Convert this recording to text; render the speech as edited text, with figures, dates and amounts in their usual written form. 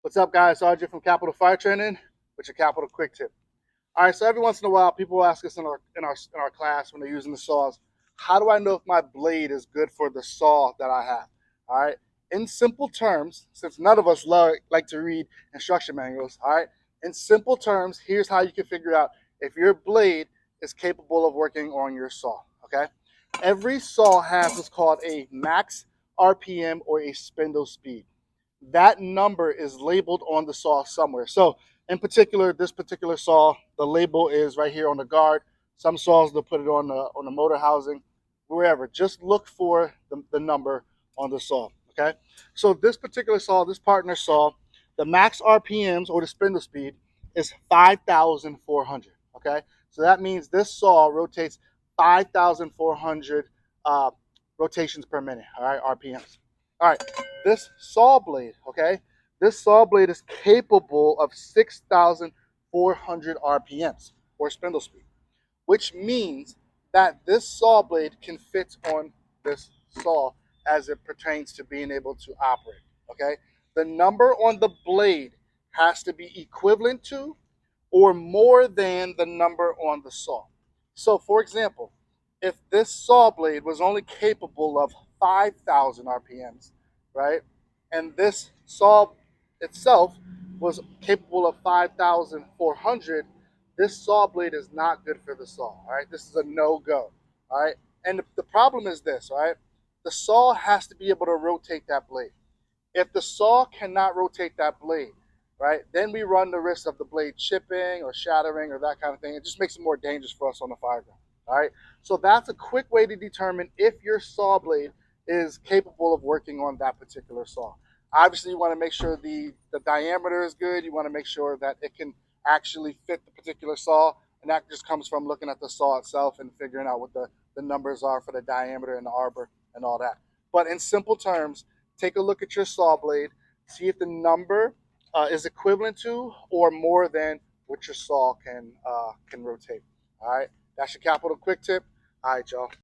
What's up, guys? RJ from Capital Fire Training with your Capital Quick Tip. All right, so every once in a while, people ask us in our class when they're using the saws, how do I know if my blade is good for the saw that I have? All right, in simple terms, since none of us like to read instruction manuals, all right, in simple terms, here's how you can figure out if your blade is capable of working on your saw. Okay, every saw has what's called a max RPM or a spindle speed. That number is labeled on the saw somewhere. So in particular, this particular saw, the label is right here on the guard. Some saws, they'll put it on the motor housing, wherever. Just look for the number on the saw, okay? So this particular saw, this partner saw, the max RPMs or the spindle speed is 5,400, okay? So that means this saw rotates 5,400 rotations per minute, all right, RPMs. All right, this saw blade, okay, this saw blade is capable of 6,400 RPMs or spindle speed, which means that this saw blade can fit on this saw as it pertains to being able to operate, okay? The number on the blade has to be equivalent to or more than the number on the saw. So, for example, if this saw blade was only capable of 5,000 RPMs, right, and this saw itself was capable of 5,400, this saw blade is not good for the saw, all right? This is a no-go, all right? And the problem is this, all right? The saw has to be able to rotate that blade. If the saw cannot rotate that blade, right, then we run the risk of the blade chipping or shattering or that kind of thing. It just makes it more dangerous for us on the fireground, all right? So that's a quick way to determine if your saw blade is capable of working on that particular saw. Obviously, you want to make sure the diameter is good. You want to make sure that it can actually fit the particular saw, and that just comes from looking at the saw itself and figuring out what the numbers are for the diameter and the arbor and all that. But in simple terms, take a look at your saw blade, see if the number is equivalent to or more than what your saw can rotate. All right, that's your Capital Quick Tip. All right, y'all.